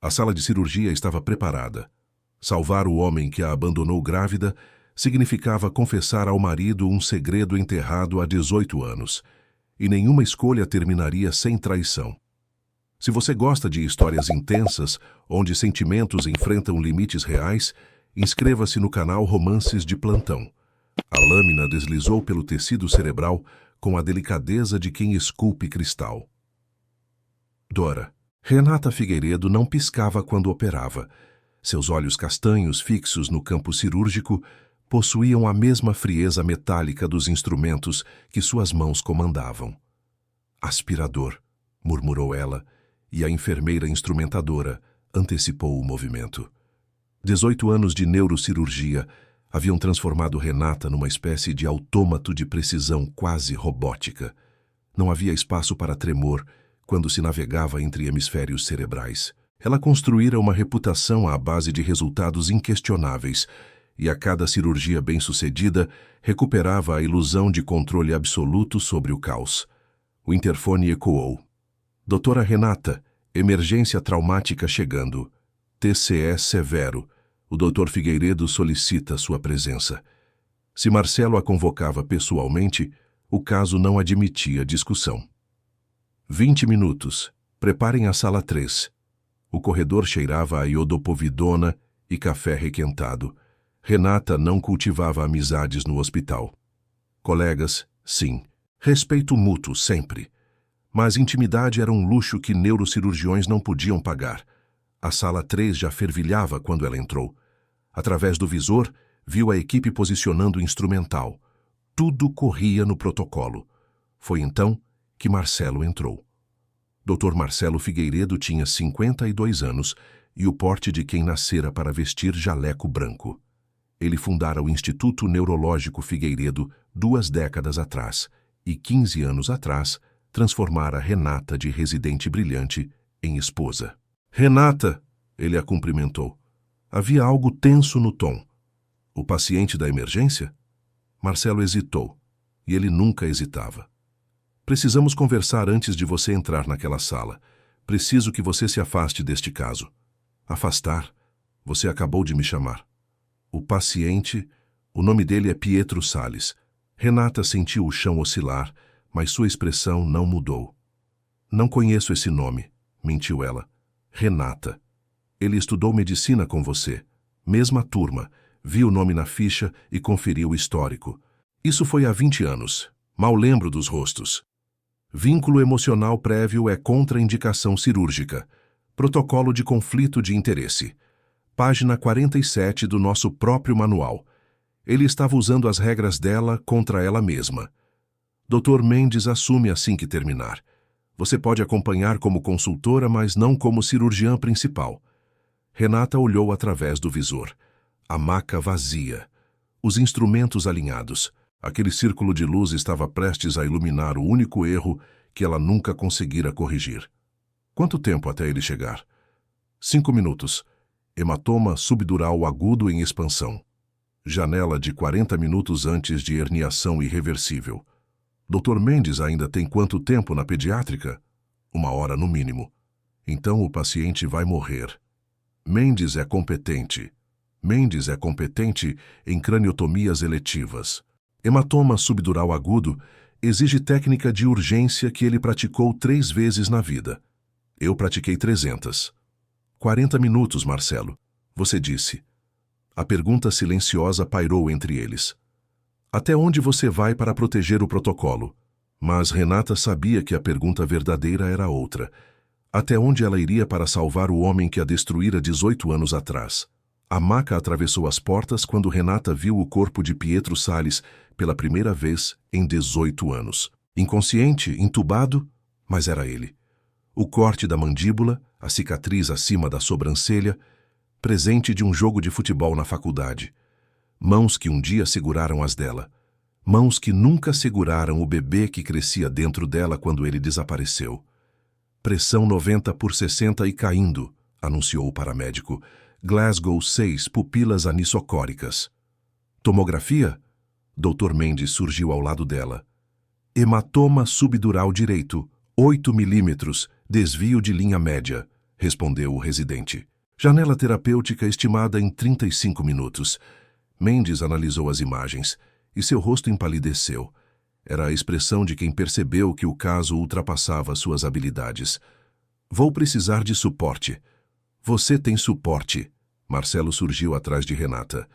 A sala de cirurgia estava preparada. Salvar o homem que a abandonou grávida significava confessar ao marido um segredo enterrado há 18 anos, e nenhuma escolha terminaria sem traição. Se você gosta de histórias intensas, onde sentimentos enfrentam limites reais, inscreva-se no canal Romances de Plantão. A lâmina deslizou pelo tecido cerebral com a delicadeza de quem esculpe cristal. Dora. Renata Figueiredo não piscava quando operava. Seus olhos castanhos fixos no campo cirúrgico possuíam a mesma frieza metálica dos instrumentos que suas mãos comandavam. Aspirador, murmurou ela, e a enfermeira instrumentadora antecipou o movimento. 18 anos de neurocirurgia haviam transformado Renata numa espécie de autômato de precisão quase robótica. Não havia espaço para tremor quando se navegava entre hemisférios cerebrais. Ela construíra uma reputação à base de resultados inquestionáveis, e a cada cirurgia bem-sucedida recuperava a ilusão de controle absoluto sobre o caos. O interfone ecoou. Doutora Renata, emergência traumática chegando. TCE severo. O doutor Figueiredo solicita sua presença. Se Marcelo a convocava pessoalmente, o caso não admitia discussão. 20 minutos. Preparem a sala 3. O corredor cheirava a iodopovidona e café requentado. Renata não cultivava amizades no hospital. Colegas, sim. Respeito mútuo, sempre. Mas intimidade era um luxo que neurocirurgiões não podiam pagar. A sala 3 já fervilhava quando ela entrou. Através do visor, viu a equipe posicionando o instrumental. Tudo corria no protocolo. Foi então que Marcelo entrou. Dr. Marcelo Figueiredo tinha 52 anos e o porte de quem nascera para vestir jaleco branco. Ele fundara o Instituto Neurológico Figueiredo 2 décadas atrás e 15 anos atrás transformara Renata de residente brilhante em esposa. Renata, ele a cumprimentou. Havia algo tenso no tom. O paciente da emergência? Marcelo hesitou, e ele nunca hesitava. Precisamos conversar antes de você entrar naquela sala. Preciso que você se afaste deste caso. Afastar? Você acabou de me chamar. O paciente, o nome dele é Pietro Salles. Renata sentiu o chão oscilar, mas sua expressão não mudou. Não conheço esse nome, mentiu ela. Renata. Ele estudou medicina com você. Mesma turma. Vi o nome na ficha e conferi o histórico. Isso foi há 20 anos. Mal lembro dos rostos. Vínculo emocional prévio é contraindicação cirúrgica. Protocolo de conflito de interesse. Página 47 do nosso próprio manual. Ele estava usando as regras dela contra ela mesma. Dr. Mendes assume assim que terminar. Você pode acompanhar como consultora, mas não como cirurgiã principal. Renata olhou através do visor. A maca vazia. Os instrumentos alinhados. Aquele círculo de luz estava prestes a iluminar o único erro que ela nunca conseguira corrigir. Quanto tempo até ele chegar? 5 minutos. Hematoma subdural agudo em expansão. Janela de 40 minutos antes de herniação irreversível. Dr. Mendes ainda tem quanto tempo na pediátrica? 1 hora no mínimo. Então o paciente vai morrer. Mendes é competente. Mendes é competente em craniotomias eletivas. Hematoma subdural agudo exige técnica de urgência que ele praticou 3 vezes na vida. Eu pratiquei 300. 40 minutos, Marcelo. Você disse. A pergunta silenciosa pairou entre eles. Até onde você vai para proteger o protocolo? Mas Renata sabia que a pergunta verdadeira era outra. Até onde ela iria para salvar o homem que a destruíra 18 anos atrás? A maca atravessou as portas quando Renata viu o corpo de Pietro Salles pela primeira vez em 18 anos. Inconsciente, entubado, mas era ele. O corte da mandíbula, a cicatriz acima da sobrancelha, presente de um jogo de futebol na faculdade. Mãos que um dia seguraram as dela. Mãos que nunca seguraram o bebê que crescia dentro dela quando ele desapareceu. Pressão 90/60 e caindo, anunciou o paramédico. Glasgow 6, pupilas anisocóricas. Tomografia? Dr. Mendes surgiu ao lado dela. Hematoma subdural direito, 8 milímetros, desvio de linha média. respondeu o residente. Janela terapêutica estimada em 35 minutos. Mendes analisou as imagens e seu rosto empalideceu. Era a expressão de quem percebeu que o caso ultrapassava suas habilidades. Vou precisar de suporte. Você tem suporte. Marcelo surgiu atrás de Renata.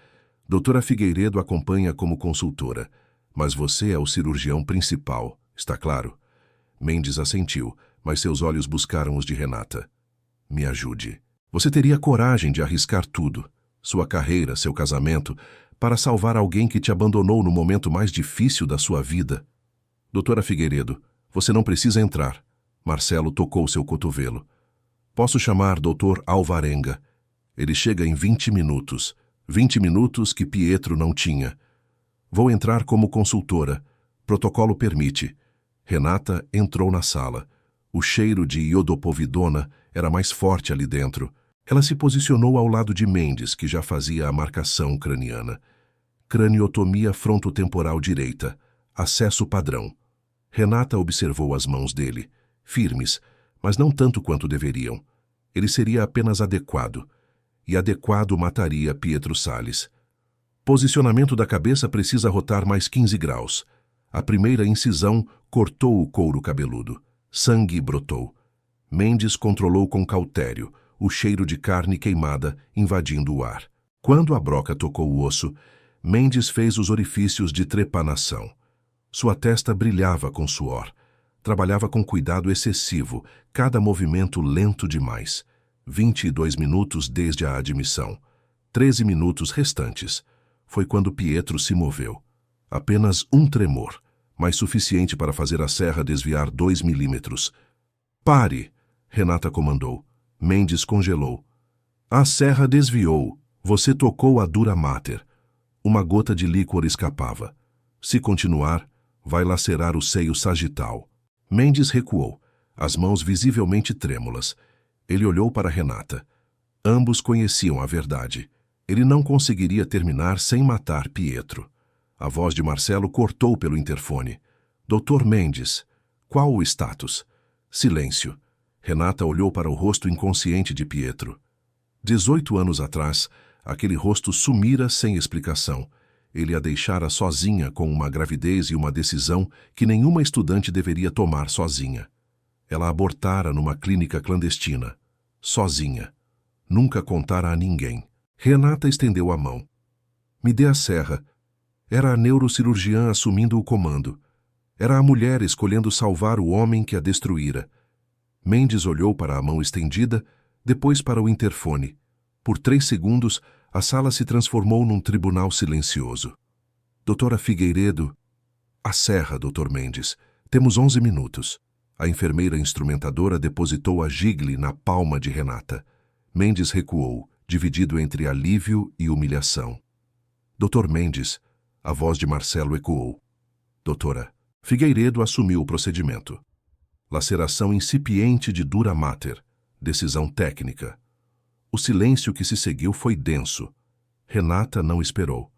Doutora Figueiredo acompanha como consultora, mas você é o cirurgião principal, está claro? Mendes assentiu, mas seus olhos buscaram os de Renata. Me ajude. Você teria coragem de arriscar tudo, sua carreira, seu casamento, para salvar alguém que te abandonou no momento mais difícil da sua vida? Doutora Figueiredo, você não precisa entrar. Marcelo tocou seu cotovelo. Posso chamar Dr. Alvarenga. Ele chega em 20 minutos. 20 minutos que Pietro não tinha. Vou entrar como consultora. Protocolo permite. Renata entrou na sala. O cheiro de iodopovidona era mais forte ali dentro. Ela se posicionou ao lado de Mendes, que já fazia a marcação craniana. Craniotomia frontotemporal direita. Acesso padrão. Renata observou as mãos dele, firmes, mas não tanto quanto deveriam. Ele seria apenas adequado. E adequado mataria Pietro Salles. Posicionamento da cabeça precisa rotar mais 15 graus. A primeira incisão cortou o couro cabeludo. Sangue brotou. Mendes controlou com cautério, o cheiro de carne queimada invadindo o ar. Quando a broca tocou o osso, Mendes fez os orifícios de trepanação. Sua testa brilhava com suor. Trabalhava com cuidado excessivo, cada movimento lento demais. 22 minutos desde a admissão. 13 minutos restantes. Foi quando Pietro se moveu. Apenas um tremor, mas suficiente para fazer a serra desviar 2 milímetros. Pare! Renata comandou. Mendes congelou. A serra desviou. Você tocou a dura mater. Uma gota de líquor escapava. Se continuar, vai lacerar o seio sagital. Mendes recuou, as mãos visivelmente trêmulas. Ele olhou para Renata. Ambos conheciam a verdade. Ele não conseguiria terminar sem matar Pietro. A voz de Marcelo cortou pelo interfone. Doutor Mendes, qual o status? Silêncio. Renata olhou para o rosto inconsciente de Pietro. 18 anos atrás, aquele rosto sumira sem explicação. Ele a deixara sozinha com uma gravidez e uma decisão que nenhuma estudante deveria tomar sozinha. Ela abortara numa clínica clandestina. Sozinha. Nunca contara a ninguém. Renata estendeu a mão. Me dê a serra. Era a neurocirurgiã assumindo o comando. Era a mulher escolhendo salvar o homem que a destruíra. Mendes olhou para a mão estendida, depois para o interfone. Por 3 segundos, a sala se transformou num tribunal silencioso. Doutora Figueiredo... A serra, Dr. Mendes. Temos 11 minutos. A enfermeira instrumentadora depositou a gigle na palma de Renata. Mendes recuou, dividido entre alívio e humilhação. Dr. Mendes, a voz de Marcelo ecoou. Doutora, Figueiredo assumiu o procedimento. Laceração incipiente de dura mater. Decisão técnica. O silêncio que se seguiu foi denso. Renata não esperou.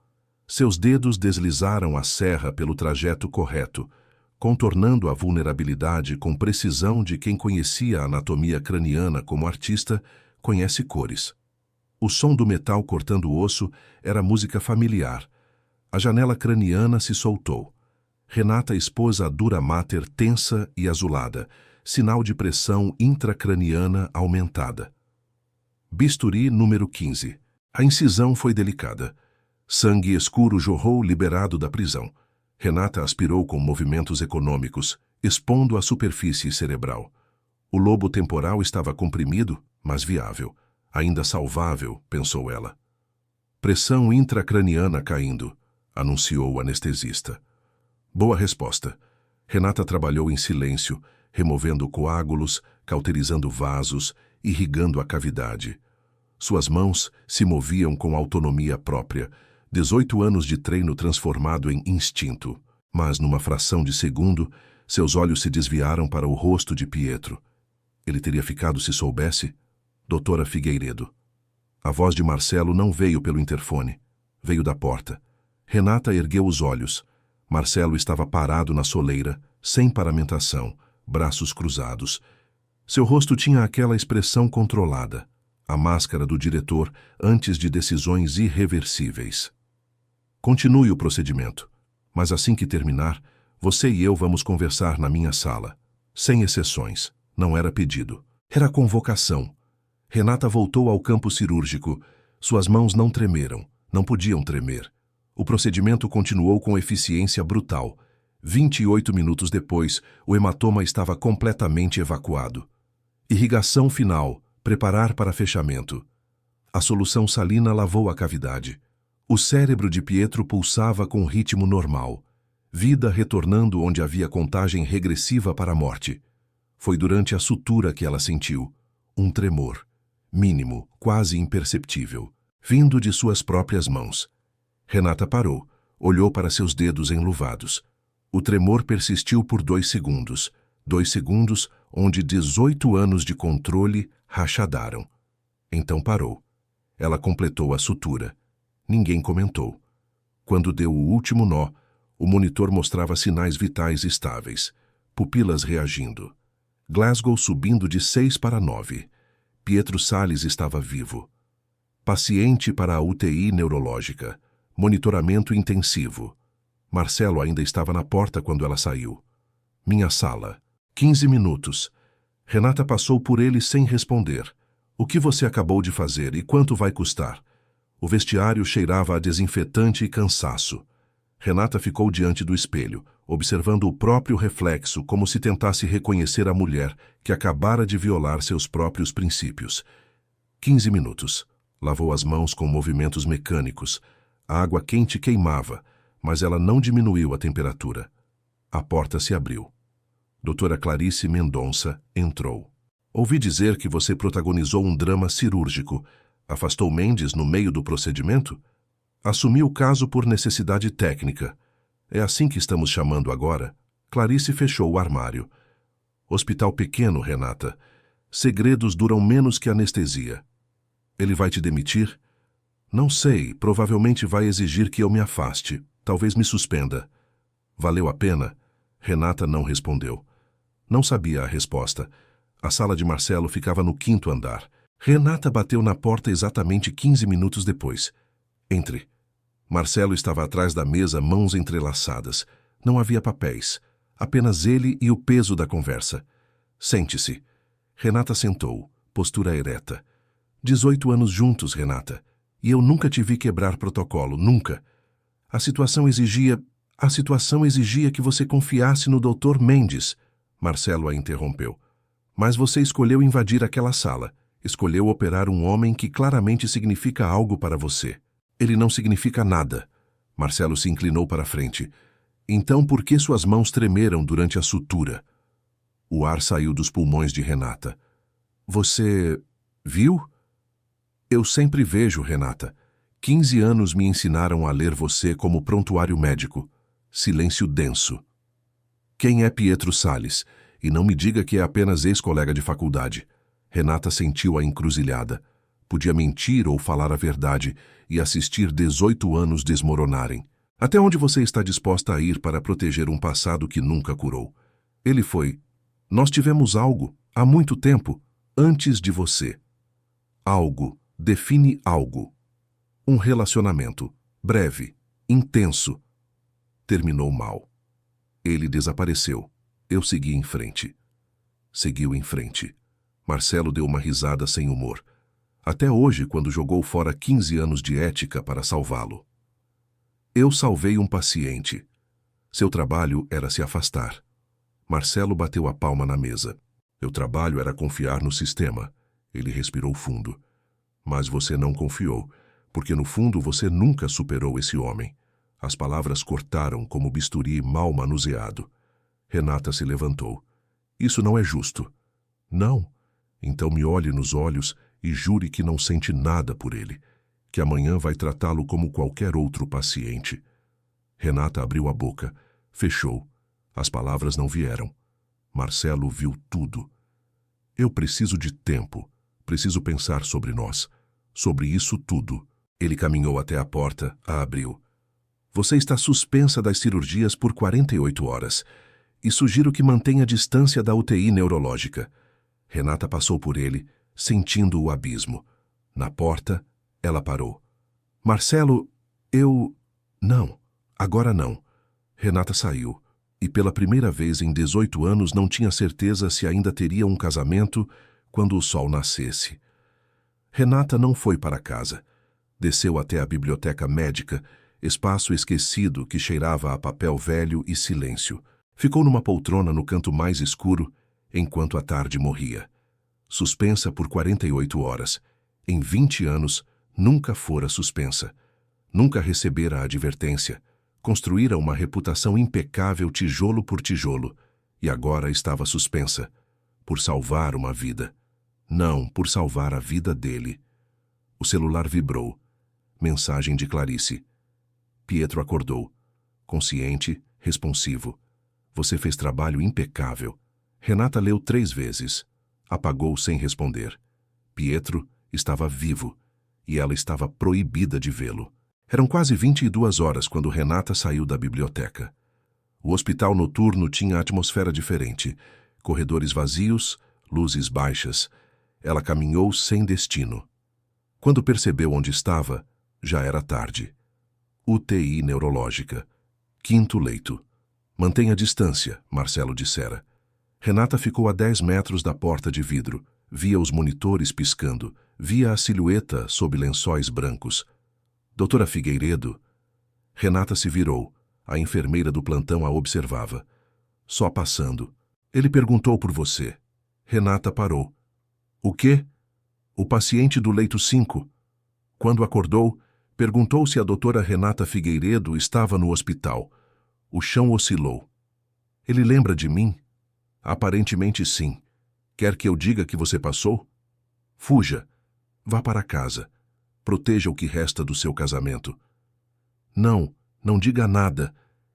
Seus dedos deslizaram a serra pelo trajeto correto, contornando a vulnerabilidade com precisão de quem conhecia a anatomia craniana como artista conhece cores. O som do metal cortando o osso era música familiar. A janela craniana se soltou. Renata expôs a dura mater tensa e azulada, sinal de pressão intracraniana aumentada. Bisturi número 15. A incisão foi delicada. Sangue escuro jorrou liberado da prisão. Renata aspirou com movimentos econômicos, expondo a superfície cerebral. O lobo temporal estava comprimido, mas viável. Ainda salvável, pensou ela. Pressão intracraniana caindo, anunciou o anestesista. Boa resposta. Renata trabalhou em silêncio, removendo coágulos, cauterizando vasos, irrigando a cavidade. Suas mãos se moviam com autonomia própria, 18 anos de treino transformado em instinto. Mas, numa fração de segundo, seus olhos se desviaram para o rosto de Pietro. Ele teria ficado se soubesse? Doutora Figueiredo. A voz de Marcelo não veio pelo interfone. Veio da porta. Renata ergueu os olhos. Marcelo estava parado na soleira, sem paramentação, braços cruzados. Seu rosto tinha aquela expressão controlada, a máscara do diretor antes de decisões irreversíveis. Continue o procedimento, mas assim que terminar, você e eu vamos conversar na minha sala. Sem exceções. Não era pedido. Era convocação. Renata voltou ao campo cirúrgico. Suas mãos não tremeram. Não podiam tremer. O procedimento continuou com eficiência brutal. 28 minutos depois, o hematoma estava completamente evacuado. Irrigação final. Preparar para fechamento. A solução salina lavou a cavidade. O cérebro de Pietro pulsava com ritmo normal. Vida retornando onde havia contagem regressiva para a morte. Foi durante a sutura que ela sentiu um tremor, mínimo, quase imperceptível, vindo de suas próprias mãos. Renata parou, olhou para seus dedos enluvados. O tremor persistiu por 2 segundos. 2 segundos onde 18 anos de controle rachadaram. Então parou. Ela completou a sutura. Ninguém comentou. Quando deu o último nó, o monitor mostrava sinais vitais estáveis. Pupilas reagindo. Glasgow subindo de 6 para 9. Pietro Salles estava vivo. Paciente para a UTI neurológica. Monitoramento intensivo. Marcelo ainda estava na porta quando ela saiu. Minha sala. 15 minutos. Renata passou por ele sem responder. O que você acabou de fazer e quanto vai custar? O vestiário cheirava a desinfetante e cansaço. Renata ficou diante do espelho, observando o próprio reflexo como se tentasse reconhecer a mulher que acabara de violar seus próprios princípios. 15 minutos. Lavou as mãos com movimentos mecânicos. A água quente queimava, mas ela não diminuiu a temperatura. A porta se abriu. Doutora Clarice Mendonça entrou. Ouvi dizer que você protagonizou um drama cirúrgico. Afastou Mendes no meio do procedimento? Assumiu o caso por necessidade técnica. É assim que estamos chamando agora. Clarice fechou o armário. Hospital pequeno, Renata. Segredos duram menos que anestesia. Ele vai te demitir? Não sei, provavelmente vai exigir que eu me afaste. Talvez me suspenda. Valeu a pena? Renata não respondeu. Não sabia a resposta. A sala de Marcelo ficava no 5º andar. Renata bateu na porta exatamente 15 minutos depois. Entre. Marcelo estava atrás da mesa, mãos entrelaçadas. Não havia papéis. Apenas ele e o peso da conversa. Sente-se. Renata sentou, postura ereta. 18 anos juntos, Renata. E eu nunca te vi quebrar protocolo, nunca. A situação exigia que você confiasse no Dr. Mendes. Marcelo a interrompeu. Mas você escolheu invadir aquela sala. Escolheu operar um homem que claramente significa algo para você. Ele não significa nada. Marcelo se inclinou para a frente. Então por que suas mãos tremeram durante a sutura? O ar saiu dos pulmões de Renata. Você viu? Eu sempre vejo, Renata. 15 anos me ensinaram a ler você como prontuário médico. Silêncio denso. Quem é Pietro Salles? E não me diga que é apenas ex-colega de faculdade. Renata sentiu a encruzilhada. Podia mentir ou falar a verdade e assistir 18 anos desmoronarem. Até onde você está disposta a ir para proteger um passado que nunca curou? Ele foi. Nós tivemos algo, há muito tempo, antes de você. Algo. Define algo. Um relacionamento. Breve. Intenso. Terminou mal. Ele desapareceu. Eu segui em frente. Seguiu em frente. Marcelo deu uma risada sem humor. Até hoje, quando jogou fora 15 anos de ética para salvá-lo. Eu salvei um paciente. Seu trabalho era se afastar. Marcelo bateu a palma na mesa. Meu trabalho era confiar no sistema. Ele respirou fundo. Mas você não confiou, porque no fundo você nunca superou esse homem. As palavras cortaram como bisturi mal manuseado. Renata se levantou. Isso não é justo. Não. Então me olhe nos olhos e jure que não sente nada por ele, que amanhã vai tratá-lo como qualquer outro paciente. Renata abriu a boca, fechou. As palavras não vieram. Marcelo viu tudo. Eu preciso de tempo. Preciso pensar sobre nós. Sobre isso tudo. Ele caminhou até a porta, a abriu. Você está suspensa das cirurgias por 48 horas. E sugiro que mantenha distância da UTI neurológica. Renata passou por ele, sentindo o abismo. Na porta, ela parou. Marcelo, eu... Não, agora não. Renata saiu, e pela primeira vez em 18 anos não tinha certeza se ainda teria um casamento quando o sol nascesse. Renata não foi para casa. Desceu até a biblioteca médica, espaço esquecido que cheirava a papel velho e silêncio. Ficou numa poltrona no canto mais escuro, enquanto a tarde morria. Suspensa por 48 horas. Em 20 anos, nunca fora suspensa. Nunca recebera a advertência. Construíra uma reputação impecável tijolo por tijolo, e agora estava suspensa, por salvar uma vida. Não, por salvar a vida dele. O celular vibrou. Mensagem de Clarice. Pietro acordou. Consciente, responsivo. Você fez trabalho impecável. Renata leu 3 vezes. Apagou sem responder. Pietro estava vivo, e ela estava proibida de vê-lo. Eram quase 22 horas quando Renata saiu da biblioteca. O hospital noturno tinha atmosfera diferente. Corredores vazios, luzes baixas. Ela caminhou sem destino. Quando percebeu onde estava, já era tarde. UTI neurológica. 5º leito. Mantenha distância, Marcelo dissera. Renata ficou a 10 metros da porta de vidro. Via os monitores piscando. Via a silhueta sob lençóis brancos. Doutora Figueiredo. Renata se virou. A enfermeira do plantão a observava. Só passando. Ele perguntou por você. Renata parou. O quê? O paciente do leito 5. Quando acordou, perguntou se a doutora Renata Figueiredo estava no hospital. O chão oscilou. Ele lembra de mim? Aparentemente sim. Quer que eu diga que você passou? Fuja. Vá para casa. Proteja o que resta do seu casamento. Não, não diga nada.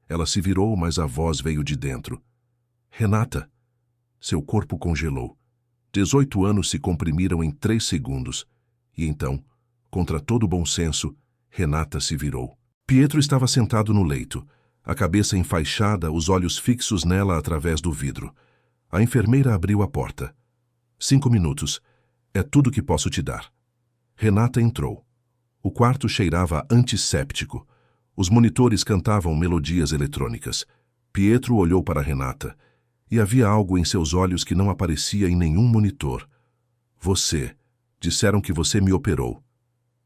Ela se virou, mas a voz veio de dentro. Renata. Seu corpo congelou. 18 anos se comprimiram em 3 segundos. E então, contra todo bom senso, Renata se virou. Pietro estava sentado no leito, a cabeça enfaixada, os olhos fixos nela através do vidro. A enfermeira abriu a porta. 5 minutos. É tudo que posso te dar. Renata entrou. O quarto cheirava antisséptico. Os monitores cantavam melodias eletrônicas. Pietro olhou para Renata. E havia algo em seus olhos que não aparecia em nenhum monitor. Você. Disseram que você me operou.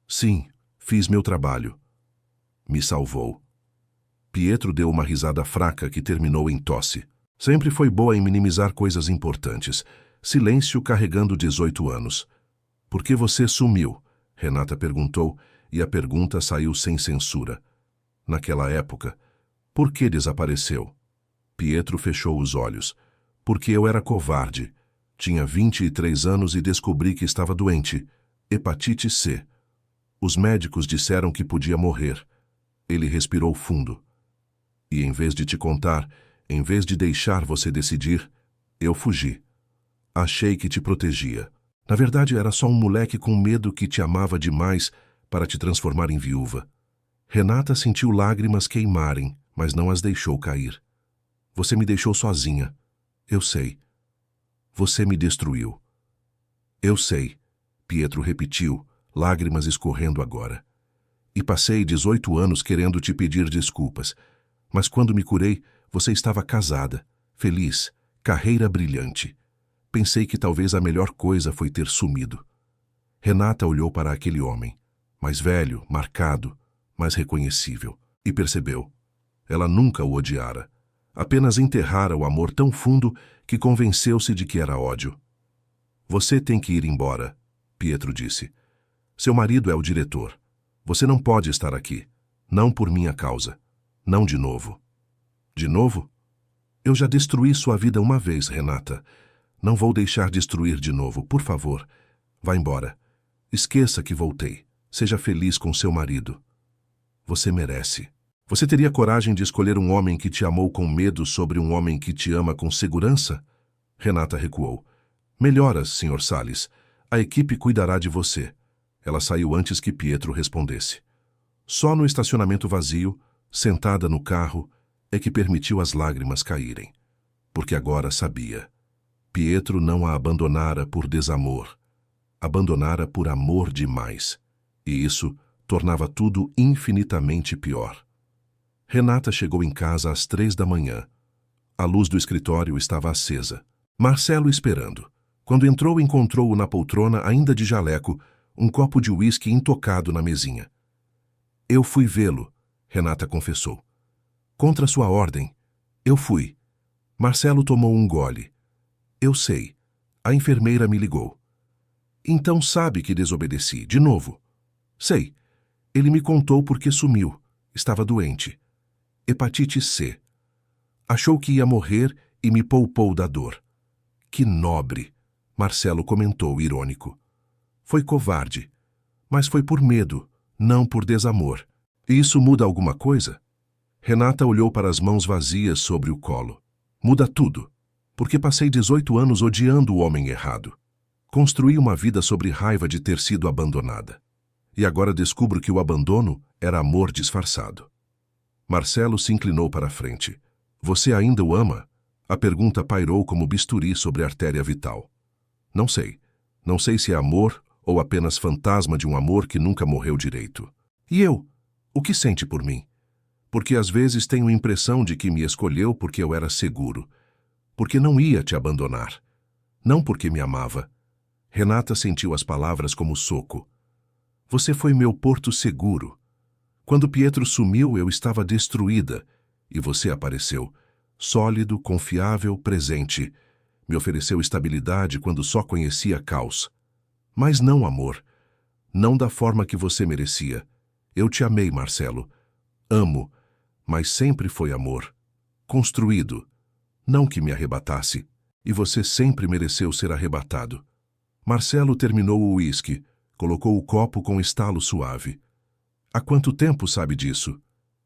Sim, fiz meu trabalho. Me salvou. Pietro deu uma risada fraca que terminou em tosse. Sempre foi boa em minimizar coisas importantes. Silêncio carregando 18 anos. Por que você sumiu? Renata perguntou, e a pergunta saiu sem censura. Naquela época, por que desapareceu? Pietro fechou os olhos. Porque eu era covarde. Tinha 23 anos e descobri que estava doente. Hepatite C. Os médicos disseram que podia morrer. Ele respirou fundo. E em vez de te contar, em vez de deixar você decidir, eu fugi. Achei que te protegia. Na verdade, era só um moleque com medo que te amava demais para te transformar em viúva. Renata sentiu lágrimas queimarem, mas não as deixou cair. Você me deixou sozinha. Eu sei. Você me destruiu. Eu sei, Pietro repetiu, lágrimas escorrendo agora. E passei 18 anos querendo te pedir desculpas. Mas quando me curei, você estava casada, feliz, carreira brilhante. Pensei que talvez a melhor coisa foi ter sumido. Renata olhou para aquele homem, mais velho, marcado, mas reconhecível, e percebeu. Ela nunca o odiara. Apenas enterrara o amor tão fundo que convenceu-se de que era ódio. Você tem que ir embora, Pietro disse. Seu marido é o diretor. Você não pode estar aqui. Não por minha causa. Não de novo. De novo? Eu já destruí sua vida uma vez, Renata. Não vou deixar destruir de novo, por favor. Vá embora. Esqueça que voltei. Seja feliz com seu marido. Você merece. Você teria coragem de escolher um homem que te amou com medo sobre um homem que te ama com segurança? Renata recuou. Melhoras, Sr. Salles. A equipe cuidará de você. Ela saiu antes que Pietro respondesse. Só no estacionamento vazio, sentada no carro, é que permitiu as lágrimas caírem. Porque agora sabia. Pietro não a abandonara por desamor. Abandonara por amor demais. E isso tornava tudo infinitamente pior. Renata chegou em casa às 3 da manhã. A luz do escritório estava acesa. Marcelo esperando. Quando entrou, encontrou-o na poltrona, ainda de jaleco, um copo de uísque intocado na mesinha. Eu fui vê-lo, Renata confessou. Contra sua ordem. Eu fui. Marcelo tomou um gole. Eu sei. A enfermeira me ligou. Então sabe que desobedeci, de novo. Sei. Ele me contou porque sumiu. Estava doente. Hepatite C. Achou que ia morrer e me poupou da dor. Que nobre, Marcelo comentou irônico. Foi covarde, mas foi por medo, não por desamor. E isso muda alguma coisa? Renata olhou para as mãos vazias sobre o colo. Muda tudo, porque passei 18 anos odiando o homem errado. Construí uma vida sobre raiva de ter sido abandonada. E agora descubro que o abandono era amor disfarçado. Marcelo se inclinou para a frente. Você ainda o ama? A pergunta pairou como bisturi sobre a artéria vital. Não sei. Não sei se é amor ou apenas fantasma de um amor que nunca morreu direito. E eu? O que sente por mim? Porque às vezes tenho a impressão de que me escolheu porque eu era seguro. Porque não ia te abandonar. Não porque me amava. Renata sentiu as palavras como soco. Você foi meu porto seguro. Quando Pietro sumiu, eu estava destruída. E você apareceu. Sólido, confiável, presente. Me ofereceu estabilidade quando só conhecia caos. Mas não amor. Não da forma que você merecia. Eu te amei, Marcelo. Amo. Mas sempre foi amor. Construído. Não que me arrebatasse. E você sempre mereceu ser arrebatado. Marcelo terminou o uísque. Colocou o copo com estalo suave. Há quanto tempo sabe disso?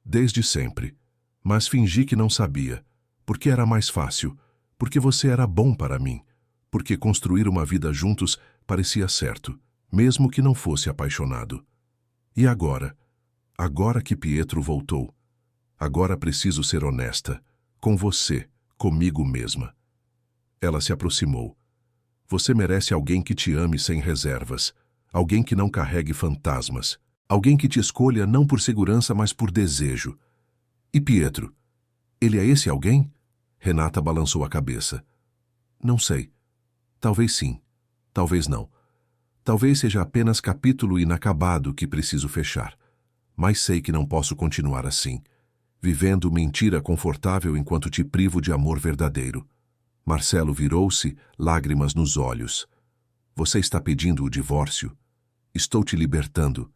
Desde sempre. Mas fingi que não sabia. Porque era mais fácil. Porque você era bom para mim. Porque construir uma vida juntos parecia certo, mesmo que não fosse apaixonado. E agora? Agora que Pietro voltou. Agora preciso ser honesta. Com você, comigo mesma. Ela se aproximou. Você merece alguém que te ame sem reservas. Alguém que não carregue fantasmas. Alguém que te escolha não por segurança, mas por desejo. E Pietro? Ele é esse alguém? Renata balançou a cabeça. Não sei. Talvez sim. Talvez não. Talvez seja apenas capítulo inacabado que preciso fechar. Mas sei que não posso continuar assim, vivendo mentira confortável enquanto te privo de amor verdadeiro. Marcelo virou-se, lágrimas nos olhos. Você está pedindo o divórcio? Estou te libertando,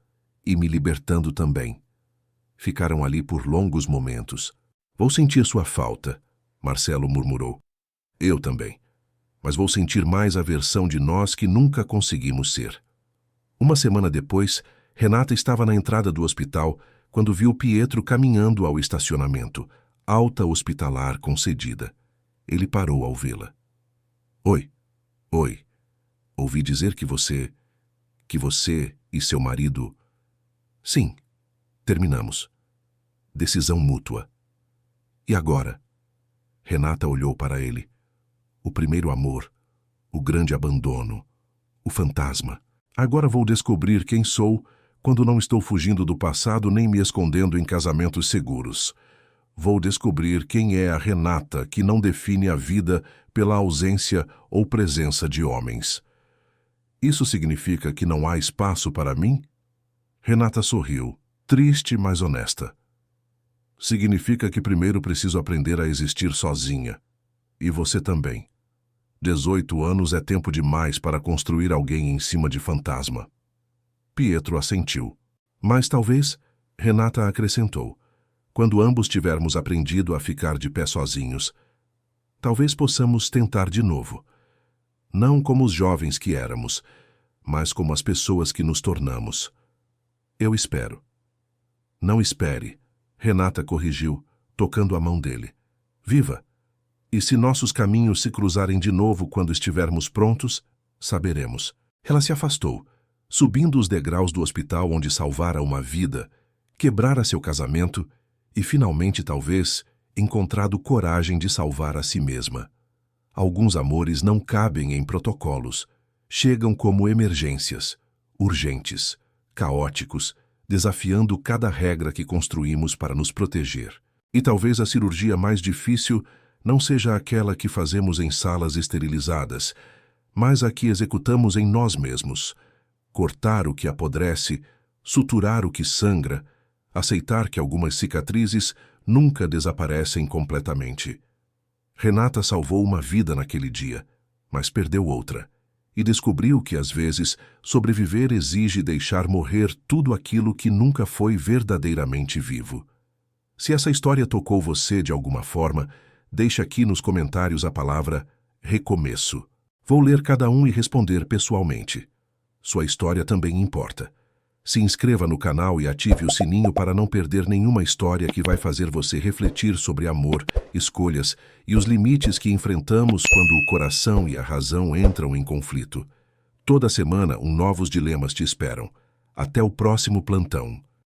e me libertando também. Ficaram ali por longos momentos. Vou sentir sua falta, Marcelo murmurou. Eu também. Mas vou sentir mais a versão de nós que nunca conseguimos ser. Uma semana depois, Renata estava na entrada do hospital quando viu Pietro caminhando ao estacionamento, alta hospitalar concedida. Ele parou ao vê-la. Oi. Oi. Ouvi dizer que você e seu marido... Sim. Terminamos. Decisão mútua. E agora? Renata olhou para ele. O primeiro amor, o grande abandono, o fantasma. Agora vou descobrir quem sou quando não estou fugindo do passado nem me escondendo em casamentos seguros. Vou descobrir quem é a Renata que não define a vida pela ausência ou presença de homens. Isso significa que não há espaço para mim? Renata sorriu, triste, mas honesta. Significa que primeiro preciso aprender a existir sozinha. E você também. 18 anos é tempo demais para construir alguém em cima de fantasma. Pietro assentiu. Mas talvez, Renata acrescentou, quando ambos tivermos aprendido a ficar de pé sozinhos, talvez possamos tentar de novo. Não como os jovens que éramos, mas como as pessoas que nos tornamos. Eu espero. Não espere, Renata corrigiu, tocando a mão dele. Viva! E se nossos caminhos se cruzarem de novo quando estivermos prontos, saberemos. Ela se afastou, subindo os degraus do hospital onde salvara uma vida, quebrara seu casamento e, finalmente, talvez, encontrado coragem de salvar a si mesma. Alguns amores não cabem em protocolos. Chegam como emergências, urgentes, caóticos, desafiando cada regra que construímos para nos proteger. E talvez a cirurgia mais difícil não seja aquela que fazemos em salas esterilizadas, mas a que executamos em nós mesmos. Cortar o que apodrece, suturar o que sangra, aceitar que algumas cicatrizes nunca desaparecem completamente. Renata salvou uma vida naquele dia, mas perdeu outra, e descobriu que, às vezes, sobreviver exige deixar morrer tudo aquilo que nunca foi verdadeiramente vivo. Se essa história tocou você de alguma forma, deixe aqui nos comentários a palavra recomeço. Vou ler cada um e responder pessoalmente. Sua história também importa. Se inscreva no canal e ative o sininho para não perder nenhuma história que vai fazer você refletir sobre amor, escolhas e os limites que enfrentamos quando o coração e a razão entram em conflito. Toda semana, novos dilemas te esperam. Até o próximo plantão.